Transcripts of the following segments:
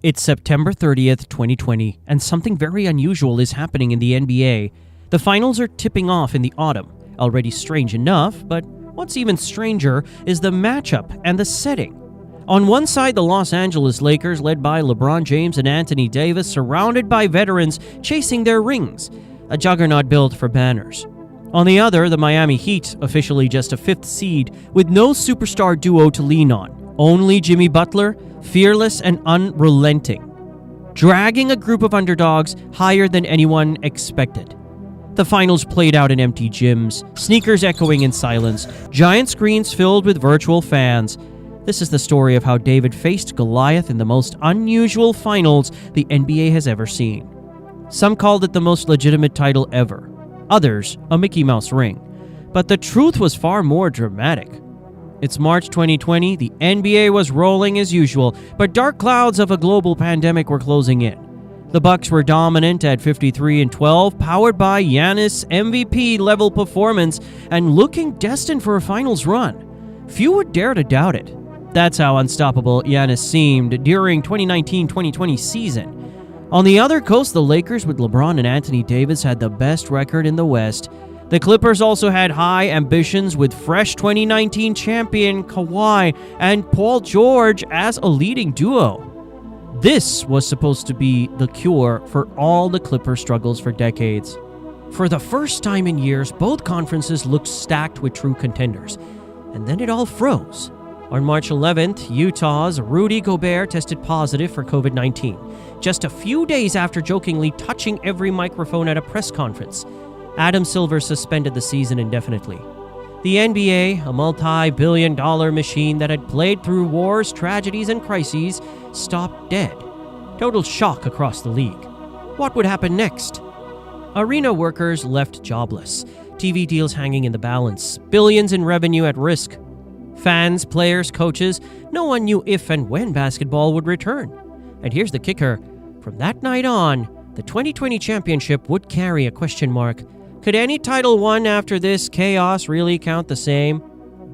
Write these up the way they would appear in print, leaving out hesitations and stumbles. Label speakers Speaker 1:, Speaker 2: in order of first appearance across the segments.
Speaker 1: It's September 30th, 2020, and something very unusual is happening in the NBA. The finals are tipping off in the autumn. Already strange enough, but what's even stranger is the matchup and the setting. On one side, the Los Angeles Lakers, led by LeBron James and Anthony Davis, surrounded by veterans chasing their rings, a juggernaut built for banners. On the other, the Miami Heat, officially just a fifth seed, with no superstar duo to lean on. Only Jimmy Butler, fearless and unrelenting, dragging a group of underdogs higher than anyone expected. The finals played out in empty gyms, sneakers echoing in silence, giant screens filled with virtual fans. This is the story of how David faced Goliath in the most unusual finals the NBA has ever seen. Some called it the most legitimate title ever, others a Mickey Mouse ring. But the truth was far more dramatic. It's March 2020, the NBA was rolling as usual, but dark clouds of a global pandemic were closing in. The Bucks were dominant at 53-12, powered by Giannis' MVP-level performance and looking destined for a finals run. Few would dare to doubt it. That's how unstoppable Giannis seemed during 2019-2020 season. On the other coast, the Lakers with LeBron and Anthony Davis had the best record in the West. The Clippers also had high ambitions with fresh 2019 champion Kawhi and Paul George as a leading duo. This was supposed to be the cure for all the Clippers' struggles for decades. For the first time in years, both conferences looked stacked with true contenders. And then it all froze. On March 11th, Utah's Rudy Gobert tested positive for COVID-19, just a few days after jokingly touching every microphone at a press conference. Adam Silver suspended the season indefinitely. The NBA, a multi-billion-dollar machine that had played through wars, tragedies, and crises, stopped dead. Total shock across the league. What would happen next? Arena workers left jobless, TV deals hanging in the balance, billions in revenue at risk. Fans, players, coaches, no one knew if and when basketball would return. And here's the kicker. From that night on, the 2020 championship would carry a question mark. Could any title won after this chaos really count the same?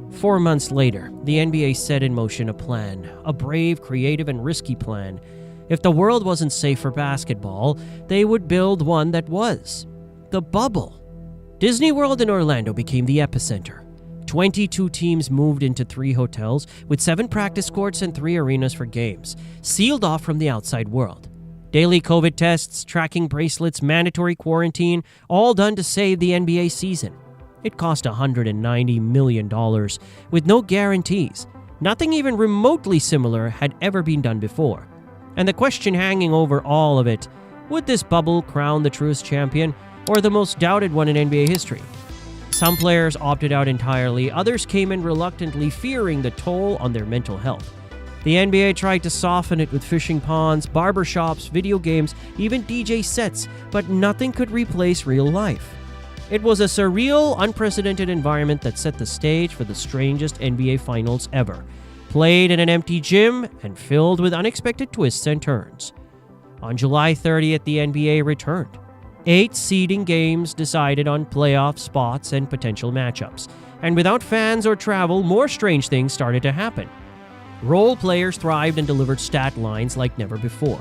Speaker 1: 4 months later, the NBA set in motion a plan, a brave, creative, and risky plan. If the world wasn't safe for basketball, they would build one that was. The bubble. Disney World in Orlando became the epicenter. 22 teams moved into 3 hotels, with 7 practice courts and 3 arenas for games, sealed off from the outside world. Daily COVID tests, tracking bracelets, mandatory quarantine, all done to save the NBA season. It cost $190 million, with no guarantees. Nothing even remotely similar had ever been done before. And the question hanging over all of it, would this bubble crown the truest champion, or the most doubted one in NBA history? Some players opted out entirely, others came in reluctantly, fearing the toll on their mental health. The NBA tried to soften it with fishing ponds, barbershops, video games, even DJ sets, but nothing could replace real life. It was a surreal, unprecedented environment that set the stage for the strangest NBA finals ever, played in an empty gym and filled with unexpected twists and turns. On July 30th, the NBA returned. 8 seeding games decided on playoff spots and potential matchups. And without fans or travel, more strange things started to happen. Role players thrived and delivered stat lines like never before,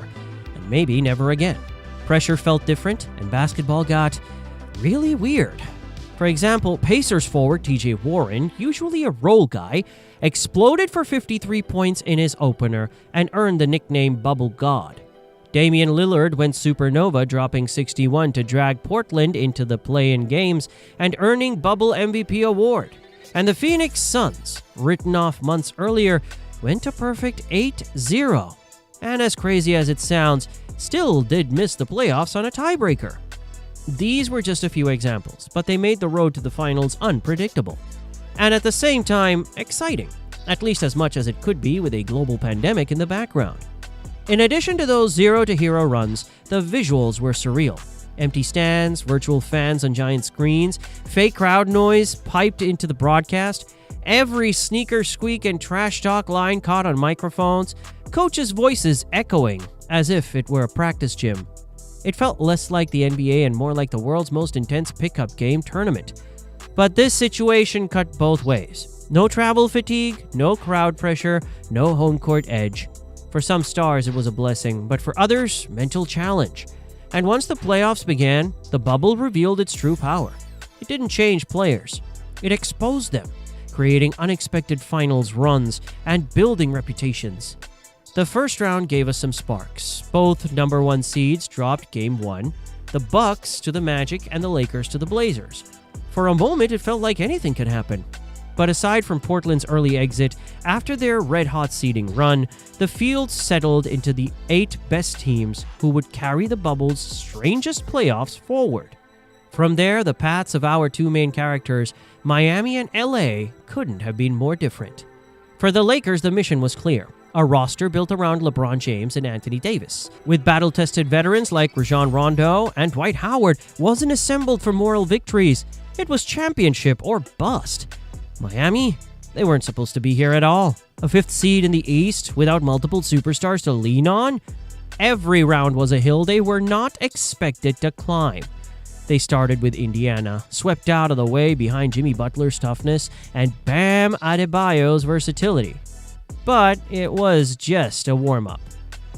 Speaker 1: and maybe never again. Pressure felt different, and basketball got really weird. For example, Pacers forward TJ Warren, usually a role guy, exploded for 53 points in his opener and earned the nickname Bubble God. Damian Lillard went supernova, dropping 61 to drag Portland into the play-in games and earning Bubble MVP award. And the Phoenix Suns, written off months earlier, went a perfect 8-0. And as crazy as it sounds, still did miss the playoffs on a tiebreaker. These were just a few examples, but they made the road to the finals unpredictable. And at the same time, exciting, at least as much as it could be with a global pandemic in the background. In addition to those zero-to-hero runs, the visuals were surreal. Empty stands, virtual fans on giant screens, fake crowd noise piped into the broadcast, every sneaker squeak and trash talk line caught on microphones, coaches' voices echoing as if it were a practice gym. It felt less like the NBA and more like the world's most intense pickup game tournament. But this situation cut both ways. No travel fatigue, no crowd pressure, no home court edge. For some stars, it was a blessing, but for others, mental challenge. And once the playoffs began, the bubble revealed its true power. It didn't change players. It exposed them, creating unexpected finals runs and building reputations. The first round gave us some sparks. Both number 1 seeds dropped Game 1, the Bucks to the Magic and the Lakers to the Blazers. For a moment, it felt like anything could happen. But aside from Portland's early exit, after their red-hot seeding run, the field settled into the 8 best teams who would carry the bubble's strangest playoffs forward. From there, the paths of our 2 main characters, Miami and LA, couldn't have been more different. For the Lakers, the mission was clear. A roster built around LeBron James and Anthony Davis, with battle-tested veterans like Rajon Rondo and Dwight Howard, wasn't assembled for moral victories. It was championship or bust. Miami? They weren't supposed to be here at all. A 5th seed in the East without multiple superstars to lean on? Every round was a hill they were not expected to climb. They started with Indiana, swept out of the way behind Jimmy Butler's toughness and Bam Adebayo's versatility. But it was just a warm-up.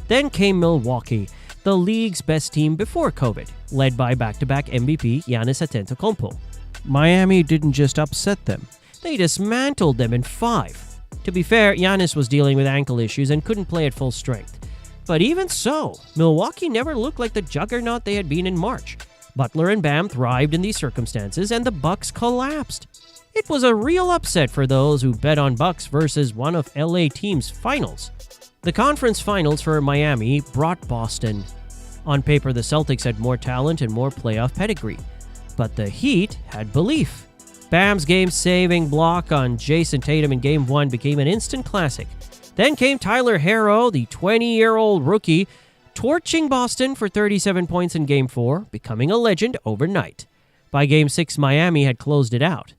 Speaker 1: Then came Milwaukee, the league's best team before COVID, led by back-to-back MVP Giannis Antetokounmpo. Miami didn't just upset them. They dismantled them in 5. To be fair, Giannis was dealing with ankle issues and couldn't play at full strength. But even so, Milwaukee never looked like the juggernaut they had been in March. Butler and Bam thrived in these circumstances, and the Bucks collapsed. It was a real upset for those who bet on Bucks versus one of LA team's finals. The conference finals for Miami brought Boston. On paper, the Celtics had more talent and more playoff pedigree. But the Heat had belief. Bam's game-saving block on Jason Tatum in Game 1 became an instant classic. Then came Tyler Herro, the 20-year-old rookie, torching Boston for 37 points in Game 4, becoming a legend overnight. By Game 6, Miami had closed it out.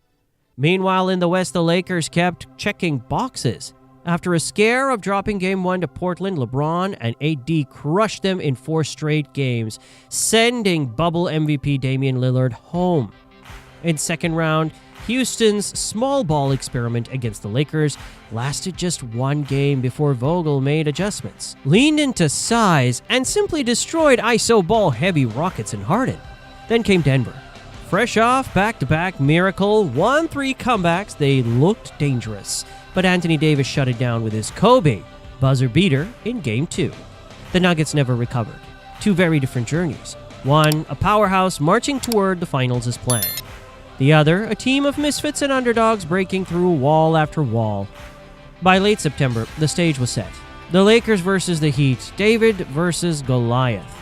Speaker 1: Meanwhile, in the West, the Lakers kept checking boxes. After a scare of dropping Game 1 to Portland, LeBron and AD crushed them in 4 straight games, sending bubble MVP Damian Lillard home. In second round, Houston's small ball experiment against the Lakers lasted just 1 game before Vogel made adjustments, leaned into size, and simply destroyed iso ball heavy Rockets and Harden. Then came Denver. Fresh off back-to-back miracle 1-3 comebacks, they looked dangerous, but Anthony Davis shut it down with his Kobe buzzer beater in Game 2. The Nuggets never recovered. 2 very different journeys. One, a powerhouse marching toward the finals as planned. The other, a team of misfits and underdogs breaking through wall after wall. By late September, the stage was set. The Lakers versus the Heat, David versus Goliath.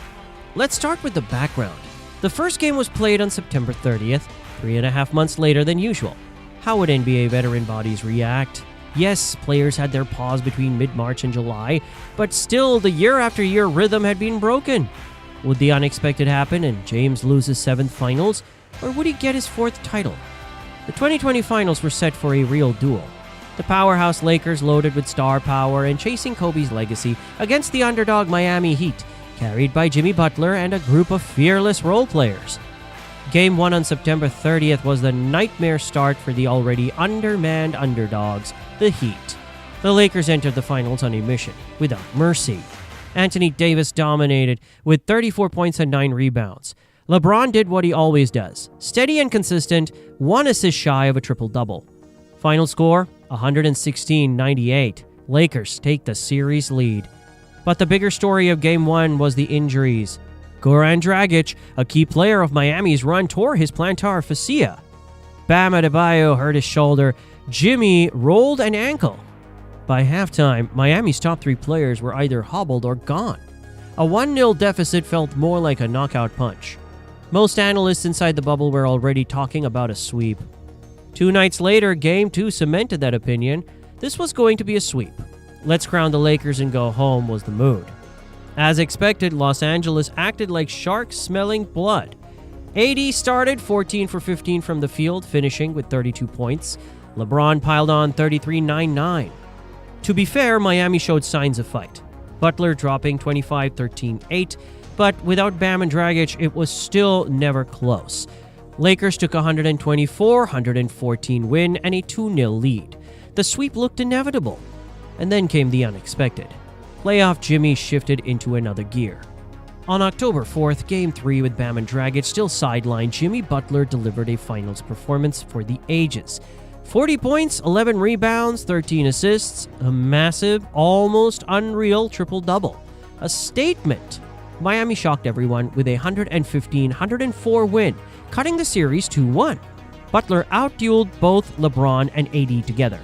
Speaker 1: Let's start with the background. The first game was played on September 30th, 3.5 months later than usual. How would NBA veteran bodies react? Yes, players had their pause between mid-March and July, but still the year-after-year rhythm had been broken. Would the unexpected happen and James lose his 7th finals? Or would he get his 4th title? The 2020 finals were set for a real duel. The powerhouse Lakers loaded with star power and chasing Kobe's legacy against the underdog Miami Heat, carried by Jimmy Butler and a group of fearless role players. Game 1 on September 30th was the nightmare start for the already undermanned underdogs, the Heat. The Lakers entered the finals on a mission, without mercy. Anthony Davis dominated with 34 points and 9 rebounds. LeBron did what he always does, steady and consistent, 1 assist shy of a triple-double. Final score, 116-98. Lakers take the series lead. But the bigger story of Game 1 was the injuries. Goran Dragic, a key player of Miami's run, tore his plantar fascia. Bam Adebayo hurt his shoulder. Jimmy rolled an ankle. By halftime, Miami's top 3 players were either hobbled or gone. A 1-0 deficit felt more like a knockout punch. Most analysts inside the bubble were already talking about a sweep. 2 nights later, Game 2 cemented that opinion. This was going to be a sweep. Let's crown the Lakers and go home was the mood. As expected, Los Angeles acted like sharks smelling blood. AD started 14 for 15 from the field, finishing with 32 points. LeBron piled on 33-9-9. To be fair, Miami showed signs of fight. Butler dropping 25-13-8, but without Bam and Dragic, it was still never close. Lakers took a 124-114 win and a 2-0 lead. The sweep looked inevitable. And then came the unexpected. playoff Jimmy shifted into another gear. On October 4th, Game 3 with Bam and Dragic still sidelined, Jimmy Butler delivered a finals performance for the ages. 40 points, 11 rebounds, 13 assists, a massive, almost unreal triple-double. A statement. Miami shocked everyone with a 115-104 win, cutting the series 2-1. Butler outdueled both LeBron and AD together.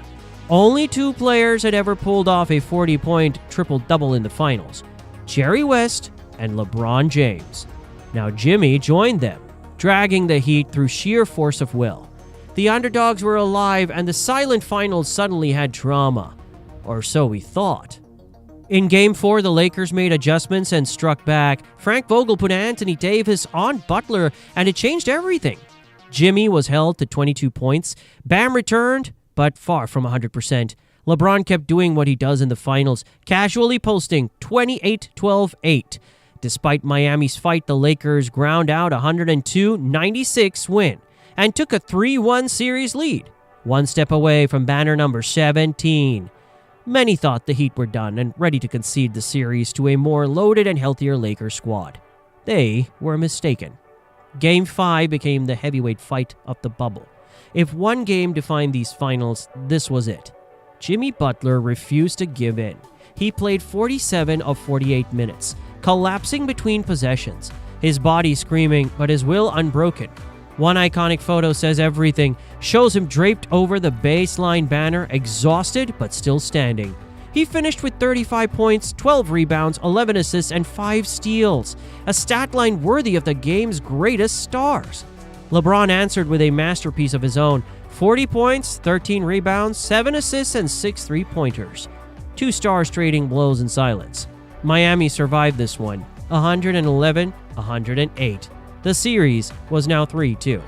Speaker 1: Only two players had ever pulled off a 40-point triple-double in the finals, Jerry West and LeBron James. Now Jimmy joined them, dragging the Heat through sheer force of will. The underdogs were alive and the silent finals suddenly had drama. Or so we thought. In Game 4, the Lakers made adjustments and struck back. Frank Vogel put Anthony Davis on Butler, and it changed everything. Jimmy was held to 22 points. Bam returned, but far from 100%. LeBron kept doing what he does in the finals, casually posting 28-12-8. Despite Miami's fight, the Lakers ground out a 102-96 win and took a 3-1 series lead, one step away from banner number 17. Many thought the Heat were done and ready to concede the series to a more loaded and healthier Lakers squad. They were mistaken. Game 5 became the heavyweight fight of the bubble. If one game defined these finals, this was it. Jimmy Butler refused to give in. He played 47 of 48 minutes, collapsing between possessions, his body screaming, but his will unbroken. One iconic photo says everything, shows him draped over the baseline banner, exhausted but still standing. He finished with 35 points, 12 rebounds, 11 assists, and 5 steals, a stat line worthy of the game's greatest stars. LeBron answered with a masterpiece of his own, 40 points, 13 rebounds, 7 assists, and 6 three-pointers. Two stars trading blows in silence. Miami survived this one, 111-108. The series was now 3-2.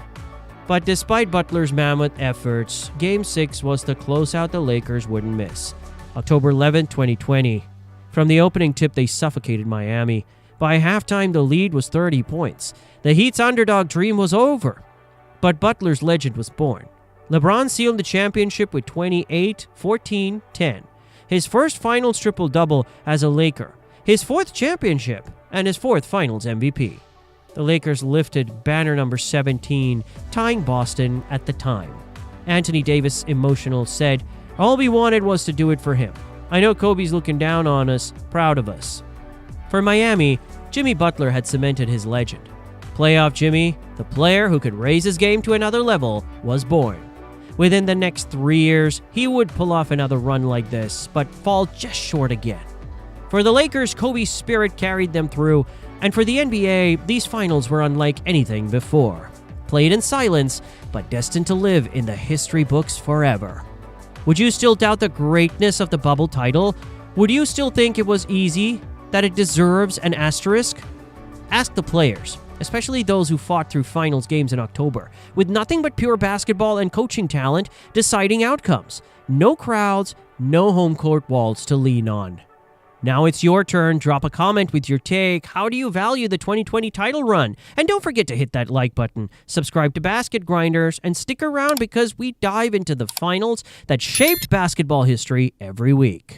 Speaker 1: But despite Butler's mammoth efforts, Game 6 was the closeout the Lakers wouldn't miss. October 11, 2020. From the opening tip, they suffocated Miami. By halftime, the lead was 30 points. The Heat's underdog dream was over. But Butler's legend was born. LeBron sealed the championship with 28, 14, 10. His first finals triple-double as a Laker. His fourth championship and his fourth finals MVP. The Lakers lifted banner number 17, tying Boston at the time. Anthony Davis, emotional, said, "All we wanted was to do it for him. I know Kobe's looking down on us, proud of us." For Miami, Jimmy Butler had cemented his legend. Playoff Jimmy, the player who could raise his game to another level, was born. Within the next 3 years, he would pull off another run like this, but fall just short again. For the Lakers, Kobe's spirit carried them through, and for the NBA, these finals were unlike anything before. Played in silence, but destined to live in the history books forever. Would you still doubt the greatness of the bubble title? Would you still think it was easy? That it deserves an asterisk? Ask the players, especially those who fought through finals games in October, with nothing but pure basketball and coaching talent deciding outcomes. No crowds, no home court walls to lean on. Now it's your turn. Drop a comment with your take. How do you value the 2020 title run? And don't forget to hit that like button, subscribe to Basket Grinders, and stick around because we dive into the finals that shaped basketball history every week.